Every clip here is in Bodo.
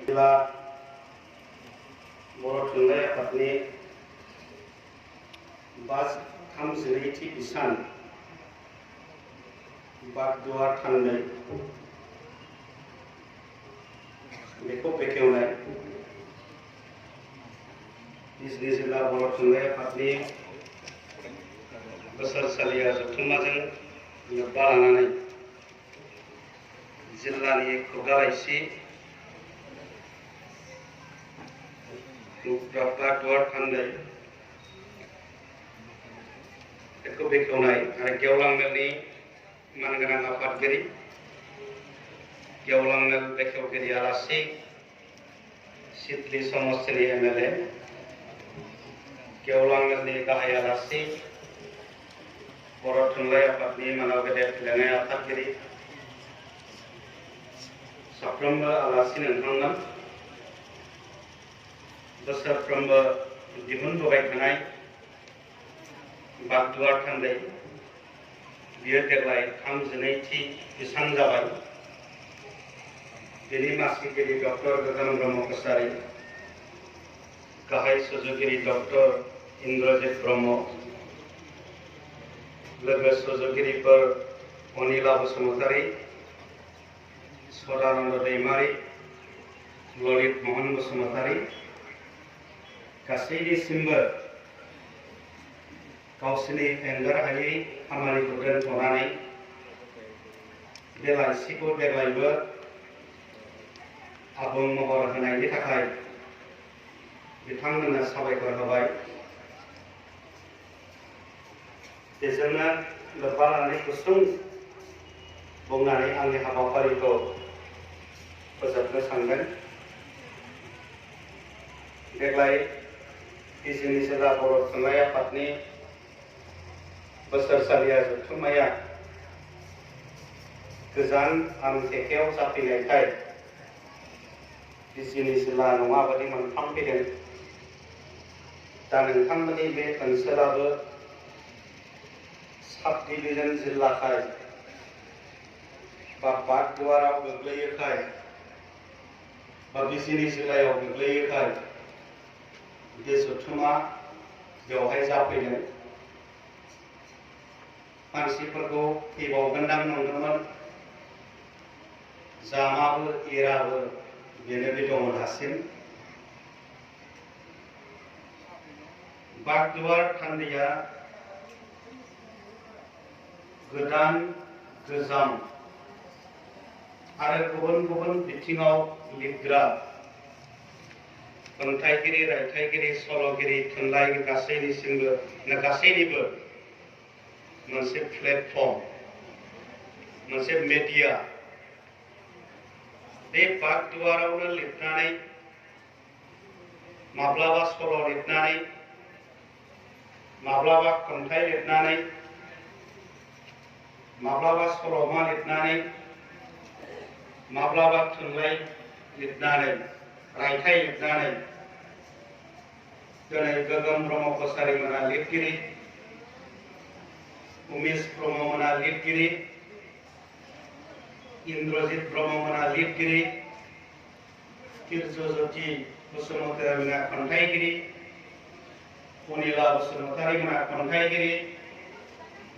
Bila बर' थुनलाइ आफादनि थामजिनैथि बिसान बागदुवा थान्दै बेखौ बेखेवनाय बिजनि जिल्ला बर' थुनलाइ आफादनि बोसोरसालिया जथुम्माजों लोब्बा लानानै जिल्लानि खुगा लाइसि बागदुवा थान्दै बेखौ बेखेवनाय आरो गेवलां मेलनि मानगोनां आफादगिरि गेवलां मेल बेखेवगिरि आलासि सिडली समस्तिनि एमएलए गेवलां मेलनि गाहाय आलासि बर' थुनलाइ आफादनि मानाव गेदेर लेङाइ आफादगिरि साफ्रोमबो आलासि नोंथांमोन बोसोरफ्रोमबो दिहुनबोबाय थानाय बागदुवा थान्दै बियो देग्लाय 32थि बिसान जाबाय। बिनि मासिगिरि डक्टर गगन ब्रह्म कसारी, गाहाय सुजुगिरि डक्टर इन्द्रजित ब्रह्म, लोगो सुजुगिरिफोर अनिला बसुमतारी, सदानन्द दैमारी, ललित महन बसुमतारी गासैनिसिमबो गावसोरनि एंगारहायै खामानिखौ दोनथ'नानै बे लाइसिखौ देग्लायबो आबुं महर होनायनि थाखाय बिथांमोननो साबायखर होबाय। बेजोंनो लोब्बा लानानै गुसुं बुंनानै आंनि हाबाफारिखौ फोजोबनो सानदों। देग्लाय बिजनि जिल्ला बर' थुनलाइ आफादनि बोसोरसालिया जथुम्माया गोजान आमथेखायाव जाफैनायखाय बिजनि जिल्ला नङाबादि मोनफ्रामफैदों। दा नोंथांमोननि बे ओनसोलाबो साब डिभिजन जिल्लाखाय बा बागदुवाराव गोग्लैयोखाय बा बिजनि जिल्लायाव गोग्लैयोखाय बे जथुम्मा बेवहाय जाफैदों। मानसिफोरखौ फैबावगोनदां नंदोंमोन, जामाबो एराबो बेनो बे दङ दासिम। बागदुवा थान्दैया गोदान गोजाम आरो गुबुन गुबुन बिथिङाव लिरग्रा खन्थाइगिरि, रायथाइगिरि, सल'गिरि, थुनलाइगिरि गासैनिबो मोनसे प्लेटफर्म, मोनसे मेडिया। बे बागदुवारावनो लिरनानै माब्लाबा सल' लिरनानै, माब्लाबा खन्थाइ लिरनानै, माब्लाबा सल'मा लिरनानै, माब्लाबा थुनलाइ लिरनानै, रायथाइ लिरनानै दिनै गगन ब्रह्म कसारी मोना लिरगिरि, उमेश ब्रह्म मोना लिरगिरि, इन्द्रजित ब्रह्म मोना लिरगिरि, कीर्जज्योति बसुमतारी मोना खन्थाइगिरि, अनिला बसुमतारी मोना खन्थाइगिरि,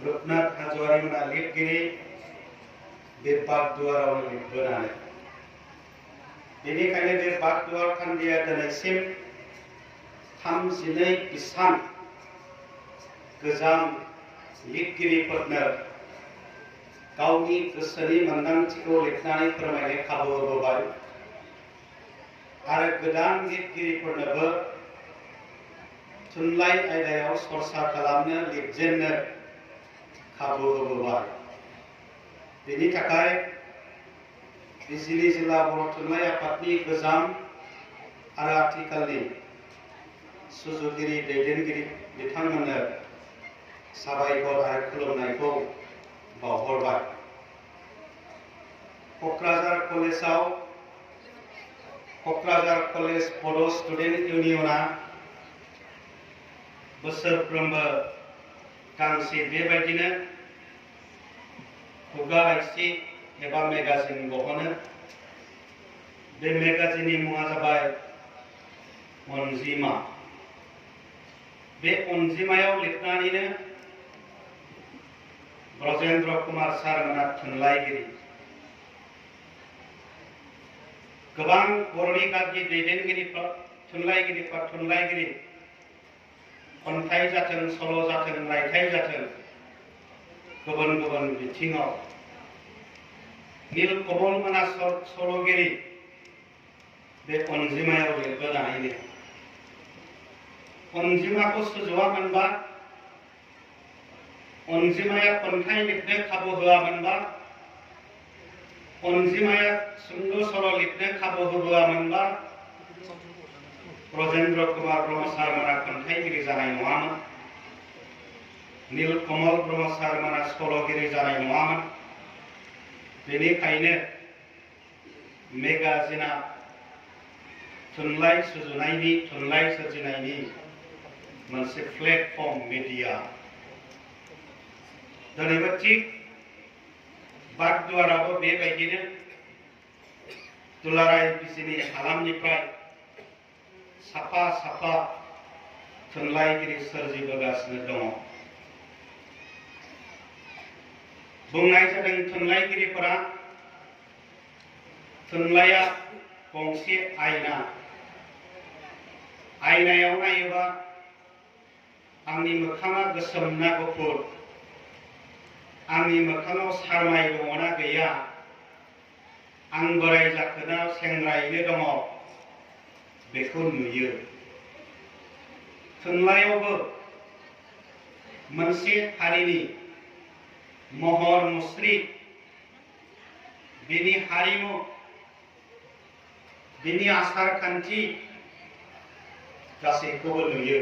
रुपनाथ हाज'वारी मोना लिरगिरि। बे बागदुवारावनो लिरबोनानै बेनिखायनो बे बागदुवा थान्दैया दिनैसिम 32 बिसान गोजाम लिरगिरिफोरनो गावनि गोसोनि मोन्दांथिखौ लिरनानै फोरमायनो खाबु होबोबाय आरो गोदान लिरगिरिफोरनोबो थुनलाइ आयदायाव सरसा खालामनो, लिरजेननो खाबु होबोबाय। बेनि थाखाय बिजनि जिल्ला बर' थुनलाइ आफादनि गोजाम आरो आथिखालनि सुजुगिरि, दैदेनगिरि बिथांमोननो साबायखर आरो खुलुमनायखौ बावहरबाय। क'क्राझार कलेज बड' स्टुडेन्ट इउनियना बोसोरफ्रोमबो गांसे बेबायदिनो खुगा लाइसि एबा मेगाजिन बहनो। बे मेगाजिननि मुङा जाबाय अनजिमा। बे अनजिमायाव लिरनानैनो ब्रजेन्द्र कुमार सारमोना थुनलाइगिरि, गोबां बर'नि गागि दैदेनगिरिफोर थुनलाइगिरि खन्थाइ जाथों, सल' जाथों, रायथाइ जाथों, गुबुन गुबुन बिथिङाव नीलकमल मोना सल'गिरि बे अनजिमायाव लिरबोनानैनो अनजिमाखौ सुजुवामोनबा, अनजिमाया खन्थाइ लिरनो खाबु होआमोनबा, अनजिमाया सुंद' सल' लिरनो खाबु होआमोनबा ब्रजेन्द्र कुमार ब्रह्म सारमोना खन्थाइगिरि जानाय नङामोन, नीलकमल ब्रह्म सारमोना सल'गिरि जानाय नङामोन। बेनिखायनो मेगाजिना थुनलाइ सुजुनायनि, थुनलाइ सोरजिनायनि मोनसे प्लेटफर्म मिडिया। दिनैबो थिग बागदुवाराबो बेबायदिनो दुलाराय बिजिनि हालामनिफ्राय साफा साफा थुनलाइगिरि सोरजिबोगासिनो दङ। बुंनाय जादों थुनलाइगिरिफोरा थुनलाइया गंसे आयना। आयनायाव नायोबा आंनि मोखाङा गोसोम ना गुफुर, आंनि मोखाङाव सारमाय दङना गैया, आं बोराय जाखोना सेंग्रायैनो दङ, बेखौ नुयो। थुनलाइयावबो मोनसे हारिनि महर मुस्रि, बिनि हारिमु, बिनि आसार खान्थि गासैखौबो नुयो।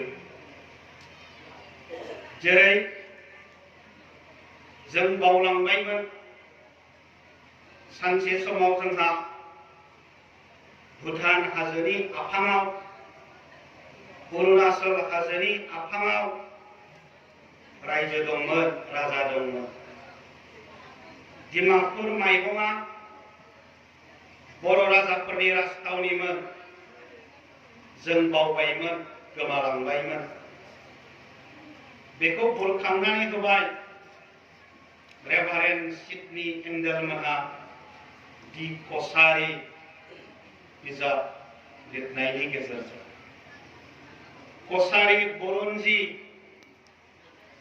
जेरै जों बावलांबायमोन, सानसे समाव जोंहा भुटान हाजोनि आफाङाव, अरुणाचल हाजोनि आफाङाव रायजो दंमोन, राजा दंमोन। डिमापुर माइबङा बर' राजाफोरनि राजथावनिमोन। जों बावबायमोन, गोमालांबायमोन। बेखौ बुरखांनानै होबाय रेभारेन्ड सिडनी एंगेलमोनहा दि कसारी बिजाब लिरनायनि गेजेरजों। कसारी बुरन्जी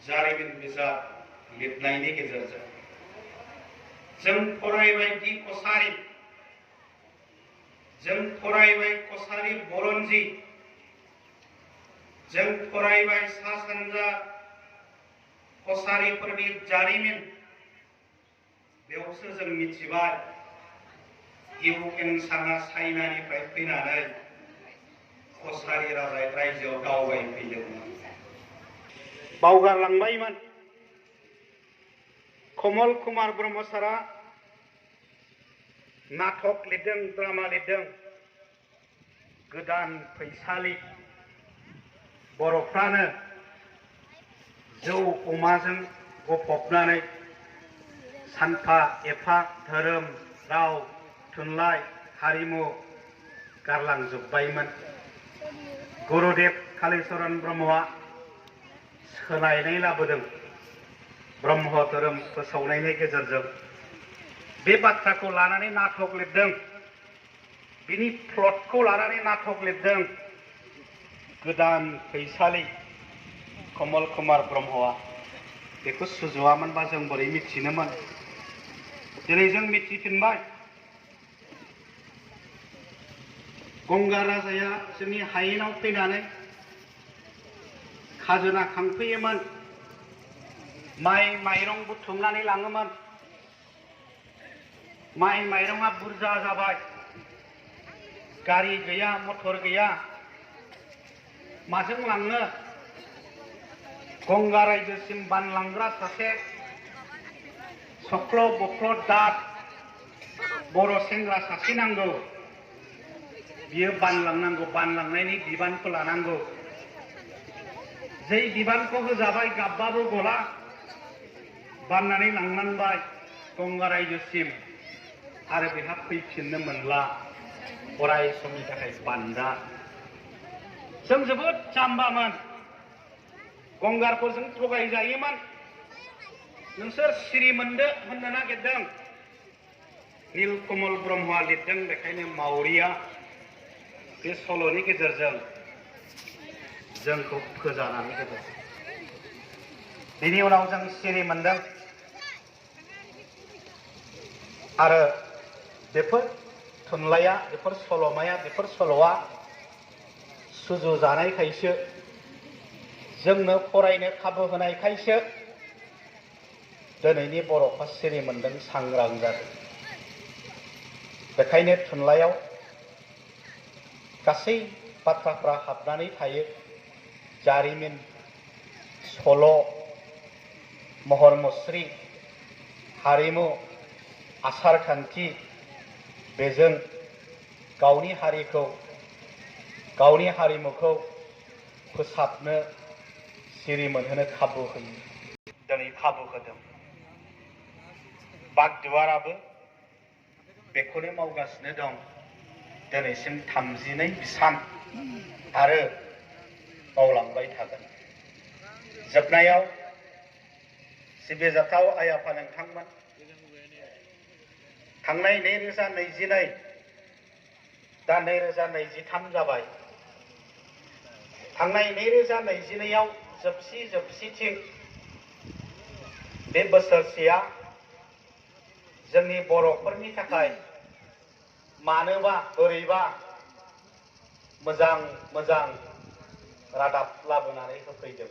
जारिमिन बिजाब लिरनायनि गेजेरजों जों फरायबाय दि कसारी, जों फरायबाय कसारी बुरन्जी, जों फरायबाय सा सानजा कसारीफोरनि जारिमिन। बेयावसो जों मिथिबाय इउ एन सांआ चाइनानिफ्राय फैनानै कसारी रायजोआव दावबायफैदोंमोन। बावगारलांबायमोन। कमल कुमार ब्रह्म सारा नाटक लिरदों, ड्रामा लिरदों, गोदान फैसालि। बर'फ्रानो जौ अमाजों गफबनानै सानफा एफा धोरोम, राव, थुनलाइ, हारिमु गारलांजोब्बायमोन। गुरुदेव कालीचरण ब्रह्मआ सोलायनाय लाबोदों ब्रह्म धोरोम फोसावनायनि गेजेरजों। बे बाथ्राखौ लानानै नाटक लिरदों, बिनि प्लटखौ लानानै नाटक लिरदों गोदान फैसालि कमल कुमार ब्रह्मआ। बेखौ सुजुवामोनबा जों बोरै मिथिनोमोन? दिनै जों मिथिफिनबाय। गंगार राजाया जोंनि हायेनाव फैनानै खाजोना खांफैयोमोन, माइ माइरं बुथुमनानै लाङोमोन। माइ माइरंआ बुरजा जाबाय, गारि गैया, मटर गैया, माजों लांनो? गंगा रायजोसिम बानलांग्रा सासे सख्ल' बख्ल' दाद बर' सेंग्रा सासे नांगौ, बियो बानलांनांगौ, बानलांनायनि बिबानखौ लानांगौ। जै बिबानखौ होजाबाय गाबबाबो गला, बाननानै लांनांबाय गंगा रायजोसिम, आरो बेहा फैफिननो मोनला, अराय समनि थाखाय बान्दा। जों जोबोद जाम्बामोन, गंगारफोरजों थगायजायोमोन। नोंसोर सिरि मोनदो होननो नागिरदों, नीलकमल ब्रह्मआ लिरदों। बेखायनो मावरिया बे सल'नि गेजेरजों जोंखौ फोजानानै होदों। बेनि उनाव जों सिरि मोनदों, आरो बेफोर थुनलाइया, बेफोर सल'माया, बेफोर सल'आ सुजुजानायखायसो, जोंनो फरायनो खाबु होनायखायसो दिनैनि बर'फ्रा सिरि मोनदों, सांग्रां जादों। बेखायनो थुनलाइयाव गासै बाथ्राफ्रा हाबनानै थायो। जारिमिन, सल', महर मुस्रि, हारिमु, आसार खान्थि, बेजों गावनि हारिखौ, गावनि हारिमुखौ फोसाबनो, सिरि मोनहोनो खाबु होयो। दिनै खाबु होदों। बागदुवाराबो बेखौनो मावगासिनो दं। दिनैसिम 32 बिसान आरो मावलांबाय थागोन। जोबनायाव सिबिजाथाव आइ आफा नोंथांमोन, थांनाय 2022, दा 2023 जाबाय। थांनाय 2022आव जोबसिथिं बे बोसोरसेया जोंनि बर'फोरनि थाखाय मानोबा बोरैबा मोजां रादाब लाबोनानै होफैदों।